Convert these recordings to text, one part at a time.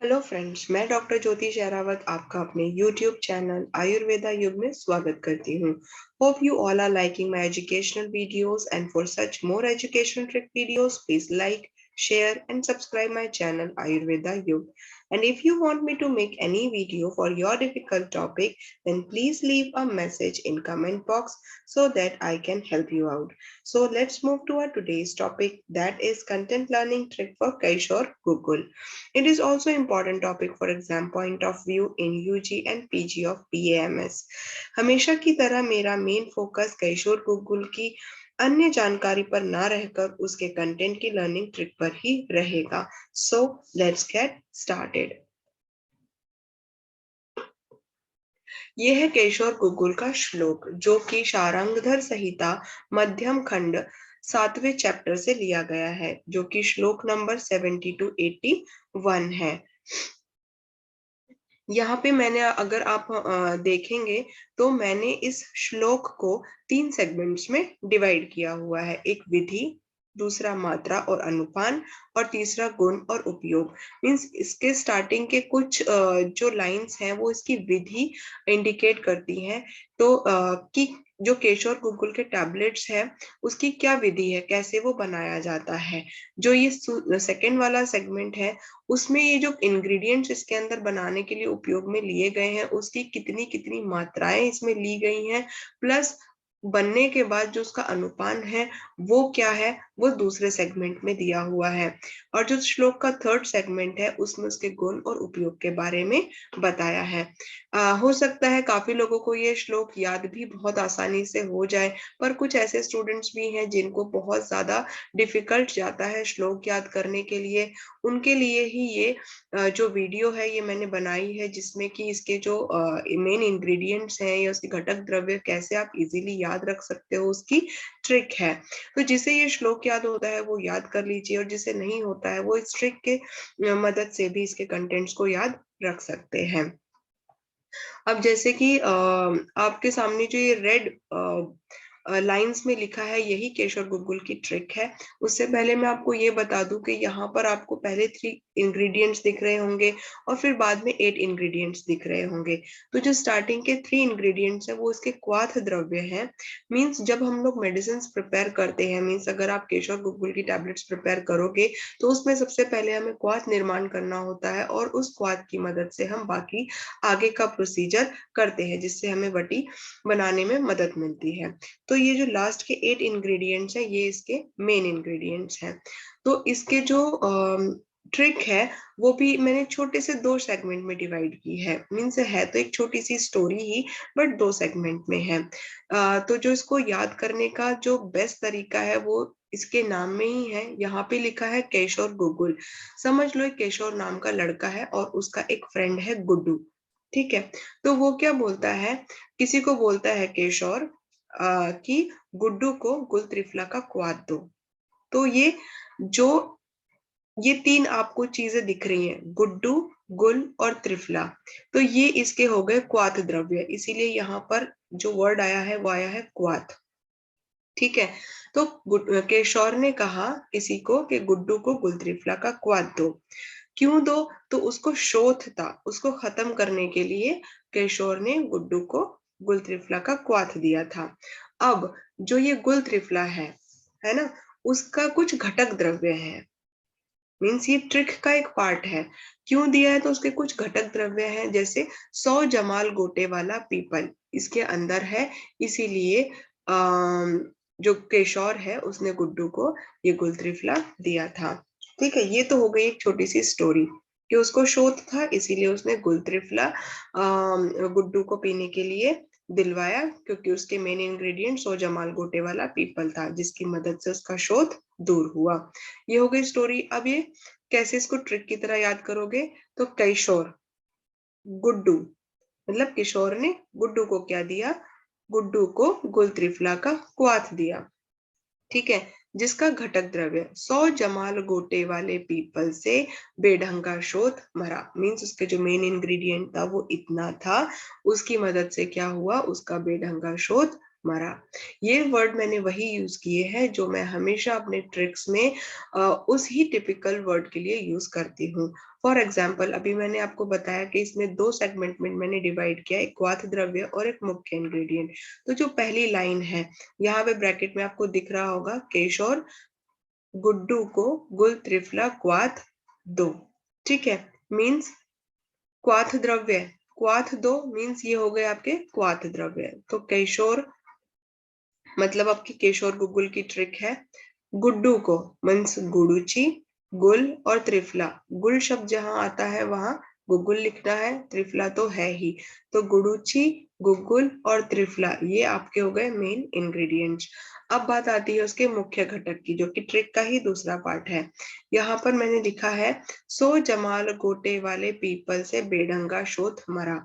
Hello friends, मैं doctor ज्योति शेरावत आपका अपने यूट्यूब चैनल आयुर्वेदा युग में स्वागत करती हूँ। Hope you all are liking my educational videos and for such more educational trick videos please like, share and subscribe my channel Ayurveda Yug. And if you want me to make any video for your difficult topic, then please leave a message in comment box so that I can help you out. So let's move to our today's topic, that is content learning trick for Kaishore Google. It is also important topic for exam point of view in UG and PG of PAMS. हमेशा की तरह मेरा main focus कैशोर Gurukul की अन्य जानकारी पर ना रहकर उसके कंटेंट की लर्निंग ट्रिक पर ही रहेगा। So let's get started. यह है केशोर गुरुकुल का श्लोक जो कि शारंगधर संहिता मध्यम खंड 7वें चैप्टर से लिया गया है, जो कि श्लोक नंबर 70 to 81 है। यहाँ पे मैंने, अगर आप देखेंगे तो मैंने इस श्लोक को 3 सेगमेंट्स में डिवाइड किया हुआ है। एक विधि, दूसरा मात्रा और अनुपान, और तीसरा गुण और उपयोग। मींस इसके स्टार्टिंग के कुछ जो लाइंस हैं वो इसकी विधि इंडिकेट करती हैं। तो कि जो केशोर गुरुकुल के टैबलेट्स है उसकी क्या विधि है, कैसे वो बनाया जाता है। जो ये सेकेंड वाला सेगमेंट है उसमें ये जो इंग्रेडिएंट्स इसके अंदर बनाने के लिए उपयोग में लिए गए हैं उसकी कितनी कितनी मात्राएं इसमें ली गई हैं, प्लस बनने के बाद जो उसका अनुपान है वो क्या है, वो दूसरे सेगमेंट में दिया हुआ है। और जो श्लोक का थर्ड सेगमेंट है उसमें उसके गुण और उपयोग के बारे में बताया है। हो सकता है काफी लोगों को ये श्लोक याद भी बहुत आसानी से हो जाए, पर कुछ ऐसे स्टूडेंट्स भी हैं जिनको बहुत ज्यादा डिफिकल्ट जाता है श्लोक याद करने के लिए। उनके लिए ही ये जो वीडियो है ये मैंने बनाई है, जिसमें कि इसके जो मेन इंग्रेडिएंट्स हैं या उसके घटक द्रव्य कैसे आप इजीली याद रख सकते हो उसकी ट्रिक है। तो जिसे ये श्लोक याद होता है वो याद कर लीजिए, और जिसे नहीं होता है वो इस ट्रिक के मदद से भी इसके कंटेंट्स को याद रख सकते हैं। अब जैसे कि आपके सामने जो ये रेड लाइंस में लिखा है यही केशर गुरुकुल की ट्रिक है। उससे पहले मैं आपको ये बता दूं कि यहाँ पर आपको पहले 3 इंग्रेडिएंट्स दिख रहे होंगे और फिर बाद में 8 इंग्रेडिएंट्स दिख रहे होंगे। तो जो स्टार्टिंग के 3 इंग्रेडिएंट्स है वो इसके क्वाथ द्रव्य हैं। मींस जब हम लोग मेडिसिन प्रिपेयर करते हैं, मींस अगर आप केशर गुरुकुल की टैबलेट्स प्रिपेयर करोगे तो उसमें सबसे पहले हमें क्वाथ निर्माण करना होता है, और उस क्वाथ की मदद से हम बाकी आगे का प्रोसीजर करते हैं जिससे हमें वटी बनाने में मदद मिलती है। तो ये जो लास्ट के 8 इंग्रेडिएंट्स हैं ये इसके मेन इंग्रेडिएंट्स हैं। तो इसके जो ट्रिक है वो भी मैंने छोटे से 2 सेगमेंट में डिवाइड की है। मीन्स है तो एक छोटी सी स्टोरी ही, बट 2 सेगमेंट में है। तो जो इसको याद करने का जो बेस्ट तरीका है वो इसके नाम में ही है। यहाँ पे लिखा है केशोर गुरुकुल। समझ लो एक केशोर नाम का लड़का है और उसका एक फ्रेंड है गुड्डू। ठीक है, तो वो क्या बोलता है, किसी को बोलता है केशोर कि गुड्डू को गुल त्रिफला का क्वाथ दो। तो जो ये 3 आपको चीजें दिख रही हैं, गुड्डू, गुल और त्रिफला, तो ये इसके हो गए क्वाथ द्रव्य, इसीलिए यहाँ पर जो वर्ड आया है वो आया है क्वाथ। ठीक है, तो केशोर ने कहा किसी को कि गुड्डू को गुल त्रिफला का क्वाथ दो। क्यों दो? तो उसको शोथ था, उसको खत्म करने के लिए केशोर ने गुड्डू को गुल त्रिफला का क्वाथ दिया था। अब जो ये गुल त्रिफला है ना, उसका कुछ घटक द्रव्य है। मीन्स ये ट्रिक का एक पार्ट है। क्यों दिया है? तो उसके कुछ घटक द्रव्य हैं, जैसे 100 जमाल गोटे वाला पीपल इसके अंदर है, इसीलिए जो केशोर है उसने गुड्डू को ये गुल त्रिफला दिया था। ठीक है, ये तो हो गई एक छोटी सी स्टोरी कि उसको शोध था इसीलिए उसने गुल त्रिफला गुड्डू को पीने के लिए दिलवाया, क्योंकि उसके मेन इंग्रेडिएंट 100 जमाल गोटे वाला पीपल था जिसकी मदद से उसका शोध दूर हुआ। ये हो गई स्टोरी। अब ये कैसे इसको ट्रिक की तरह याद करोगे? तो कैशोर, गुड्डू, मतलब किशोर ने गुड्डू को क्या दिया? गुड्डू को गुल त्रिफला का क्वाथ दिया। ठीक है, जिसका घटक द्रव्य 100 जमाल गोटे वाले पीपल से बेढंग का शोध मरा। मीन्स उसके जो मेन इंग्रेडिएंट था वो इतना था, उसकी मदद से क्या हुआ? उसका बेढंग का शोध मरा। ये वर्ड मैंने वही यूज किए हैं जो मैं हमेशा अपने ट्रिक्स में उस ही टिपिकल वर्ड के लिए यूज करती हूँ। फॉर एग्जाम्पल अभी मैंने आपको बताया कि इसमें दो सेगमेंट में मैंने डिवाइड किया, एक क्वाथ द्रव्य और एक मुख्य इंग्रेडिएंट। तो जो पहली लाइन है यहाँ पे ब्रैकेट में आपको दिख रहा होगा, केशोर गुड्डू को गुल त्रिफला क्वाथ दो। ठीक है, मीन्स क्वाथ द्रव्य, क्वाथ दो मीन्स ये हो गए आपके क्वाथ द्रव्य। तो केशोर मतलब आपकी केशोर गुगुल की ट्रिक है। गुड्डू को मीन्स गुडुची, गुल और त्रिफला, गुल शब्द जहां आता है वहां गुगुल लिखना है, त्रिफला तो है ही। तो गुडुची, गुगुल और त्रिफला ये आपके हो गए मेन इंग्रेडिएंट्स। अब बात आती है उसके मुख्य घटक की, जो कि ट्रिक का ही दूसरा पार्ट है। यहाँ पर मैंने लिखा है, सो जमाल गोटे वाले पीपल से बेढंगा शोथ मरा।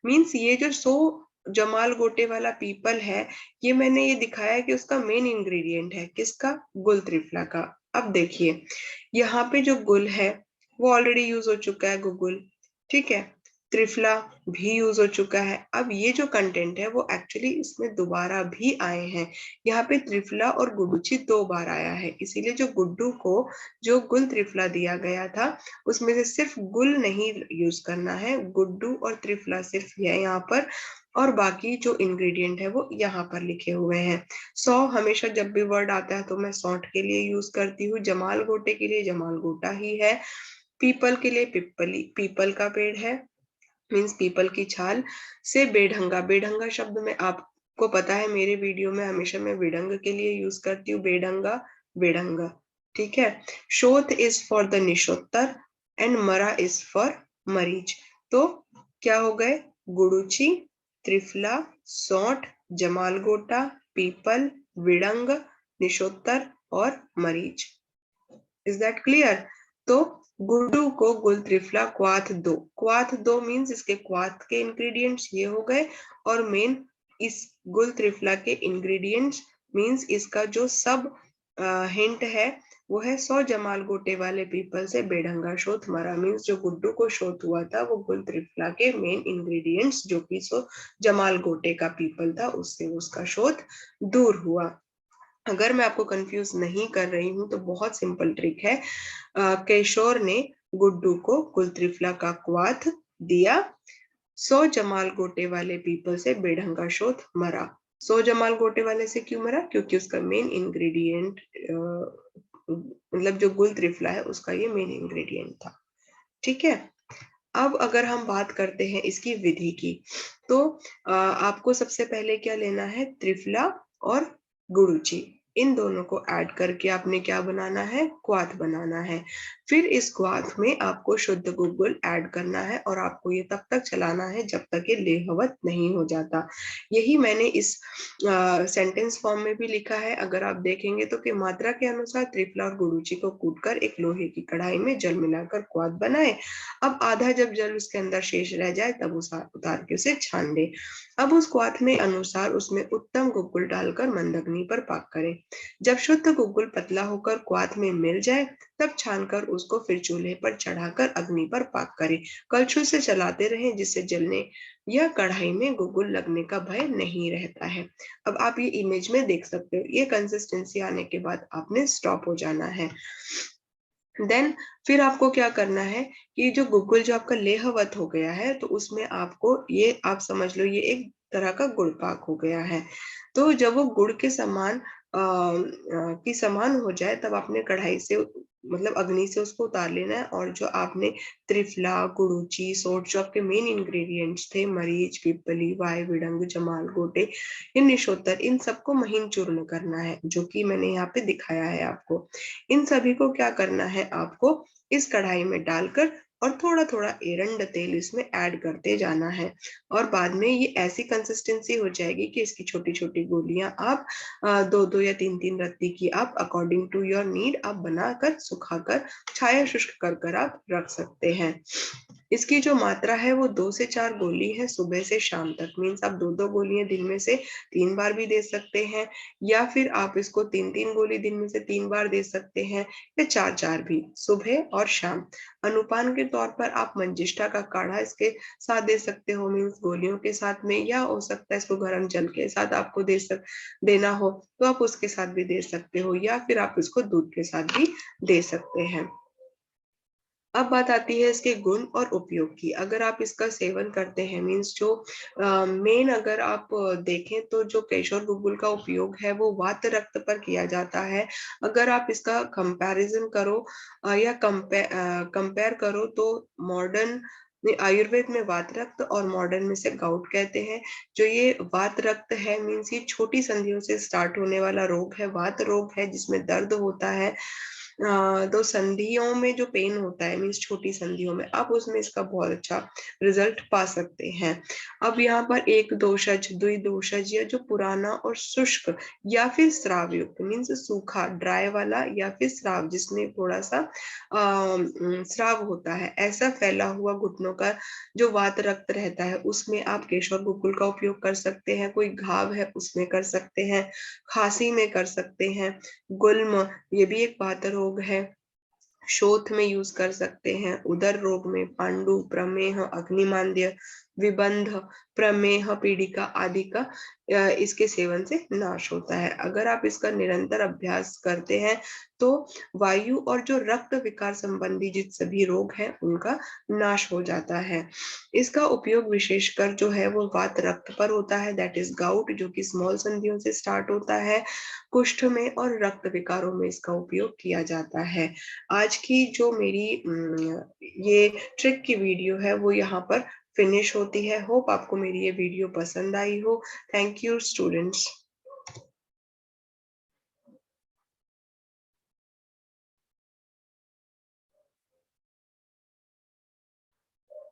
मीन्स ये जो सो जमाल गोटे वाला पीपल है, ये मैंने ये दिखाया कि उसका मेन इंग्रेडिएंट है, किसका, गुल त्रिफला का। अब देखिए यहाँ पे जो गुल है वो ऑलरेडी यूज हो चुका है, गुगुल। ठीक है, त्रिफला भी यूज हो चुका है। अब ये जो कंटेंट है वो एक्चुअली इसमें दोबारा भी आए हैं। यहाँ पे त्रिफला और गुडुची दो बार आया है, इसीलिए जो गुड्डू को जो गुल त्रिफला दिया गया था उसमें से सिर्फ गुल नहीं यूज करना है, गुड्डू और त्रिफला सिर्फ है यहाँ पर, और बाकी जो इंग्रेडिएंट है वो यहाँ पर लिखे हुए हैं। सौ हमेशा जब भी वर्ड आता है तो मैं सौंठ के लिए यूज करती हूँ, जमाल गोटे के लिए जमाल गोटा ही है, पीपल के लिए पिपली, पीपल का पेड़ है मीन्स पीपल की छाल से बेढंगा, बेढंगा शब्द में आपको पता है मेरे वीडियो में हमेशा मैं बेढंग के लिए यूज करती हूँ, बेढंगा बेढंगा। ठीक है, शोथ इज फॉर द निशोत्तर एंड मरा इज फॉर मरीज। तो क्या हो गए, गुडुची, त्रिफला, सौंठ, जमालगोटा, पीपल, विडंग, निशोत्तर और मरीज। Is that clear? तो गुड्डू को गुल त्रिफला क्वाथ दो, क्वाथ दो मीन्स इसके क्वाथ के इंग्रेडिएंट्स ये हो गए, और मेन इस गुल त्रिफला के इंग्रेडिएंट्स मीन्स इसका जो सब हिंट है वो है, सौ जमाल गोटे वाले पीपल से बेढंगा शोथ मरा। मीन्स जो गुड्डू को शोथ हुआ था वो गुल त्रिफला के मेन इंग्रेडिएंट्स जो कि सौ जमाल गोटे का पीपल था उससे उसका शोथ दूर हुआ। अगर मैं आपको कंफ्यूज नहीं कर रही हूं तो बहुत सिंपल ट्रिक है। केशोर ने गुड्डू को गुल त्रिफला का क्वाथ दिया, सौ जमाल गोटे वाले पीपल से बेढंगा शोथ मरा। सौ जमाल गोटे वाले से क्यों मरा, क्योंकि उसका मेन इंग्रेडिएंट मतलब जो गुल त्रिफला है उसका ये मेन इंग्रेडिएंट था। ठीक है, अब अगर हम बात करते हैं इसकी विधि की, तो आपको सबसे पहले क्या लेना है, त्रिफला और गुडुची, इन दोनों को ऐड करके आपने क्या बनाना है, क्वाथ बनाना है। फिर इस क्वाथ में आपको शुद्ध गुगुल ऐड करना है और आपको ये तब तक चलाना है जब तक ये लेहवत नहीं हो जाता। यही मैंने इस सेंटेंस फॉर्म में भी लिखा है, अगर आप देखेंगे तो कि मात्रा के अनुसार त्रिफला और गुडुची को कूटकर एक लोहे की कढ़ाई में जल मिलाकर क्वाथ बनाए। अब आधा जब जल उसके अंदर शेष रह जाए तब उतार के उसे छान दे। अब उस क्वाथ में अनुसार उसमें उत्तम गुग्गुल डालकर मंद अग्नि पर पाक करें। जब शुद्ध गुग्गुल पतला होकर क्वाथ में मिल जाए तब छानकर उसको फिर चूल्हे पर चढ़ाकर अग्नि पर पाक करें। कलछुल से चलाते रहें जिससे जलने या कढ़ाई में गुग्गुल लगने का भय नहीं रहता है। अब आप ये इमेज में देख सकते हो, ये कंसिस्टेंसी आने के बाद आपने स्टॉप हो जाना है। देन फिर आपको क्या करना है कि जो गुग्गुल जो आपका लेहवत हो गया है तो उसमें आपको ये आप समझ लो ये एक तरह का गुड़ पाक हो गया है। तो जब वो गुड़ के समान की समान हो जाए तब आपने कढ़ाई से मतलब अग्नि से उसको उतार लेना है, और जो आपने त्रिफला, गुड़ूची, सोट जो आपके मेन इंग्रेडिएंट्स थे, मरीच, पिपली, वाई, विडंग, जमाल गोटे, इन निशोत्तर, इन सबको महीन चूर्ण करना है जो कि मैंने यहाँ पे दिखाया है आपको। इन सभी को क्या करना है, आपको इस कढ़ाई में डालकर और थोड़ा थोड़ा एरंड तेल इसमें ऐड करते जाना है, और बाद में ये ऐसी कंसिस्टेंसी हो जाएगी कि इसकी छोटी छोटी गोलियां आप दो दो या तीन तीन रत्ती की आप अकॉर्डिंग टू योर नीड आप बनाकर सुखाकर छाया शुष्क कर कर आप रख सकते हैं। इसकी जो मात्रा है वो 2 से 4 गोली है सुबह से शाम तक। मीन्स आप 2-2 गोलियाँ दिन में से 3 बार भी दे सकते हैं, या फिर आप इसको 3-3 गोली दिन में से 3 बार दे सकते हैं, या 4-4 भी सुबह और शाम। अनुपान के तौर पर आप मंजिष्ठा का काढ़ा इसके साथ दे सकते हो, मीन्स गोलियों के साथ में, या हो सकता है इसको गरम जल के साथ आपको देना हो तो आप उसके साथ भी दे सकते हो, या फिर आप इसको दूध के साथ भी दे सकते हैं। अब बात आती है इसके गुण और उपयोग की। अगर आप इसका सेवन करते हैं, मीन्स जो मेन अगर आप देखें तो जो केशर गुग्गुल का उपयोग है वो वात रक्त पर किया जाता है। अगर आप इसका कंपैरिजन करो या कंपेयर करो तो मॉडर्न आयुर्वेद में वात रक्त और मॉडर्न में से गाउट कहते हैं। जो ये वात रक्त है, मीन्स ये छोटी संधियों से स्टार्ट होने वाला रोग है, वात रोग है जिसमें दर्द होता है। तो संधियों में जो पेन होता है, मीन्स छोटी संधियों में, आप उसमें इसका बहुत अच्छा रिजल्ट पा सकते हैं। अब यहाँ पर एक दोषज, द्विदोषज, या जो पुराना और शुष्क या फिर स्राव युक्त, मीन्स सूखा ड्राई वाला, या फिर स्राव जिसमें थोड़ा सा स्राव होता है, ऐसा फैला हुआ घुटनों का जो वात रक्त रहता है उसमें आप केशर गुग्गुल का उपयोग कर सकते हैं। कोई घाव है उसमें कर सकते हैं, खांसी में कर सकते हैं, गुल्म ये भी एक वात रोग है, शोथ में यूज कर सकते हैं, उदर रोग में पांडु, प्रमेह, अग्निमांद्य, विबंध, प्रमेह पीड़िका आदि का इसके सेवन से नाश होता है। अगर आप इसका निरंतर अभ्यास करते हैं तो वायु और जो रक्त विकार संबंधी जित सभी रोग हैं उनका नाश हो जाता है। इसका उपयोग विशेषकर जो है वो वात रक्त पर होता है, दैट इज गाउट, जो कि स्मॉल संधियों से स्टार्ट होता है। कुष्ठ में और रक्त विकारों में इसका उपयोग किया जाता है। आज की जो मेरी ये ट्रिक की वीडियो है वो यहाँ पर फिनिश होती है। होप आपको मेरी ये वीडियो पसंद आई हो। Thank you students.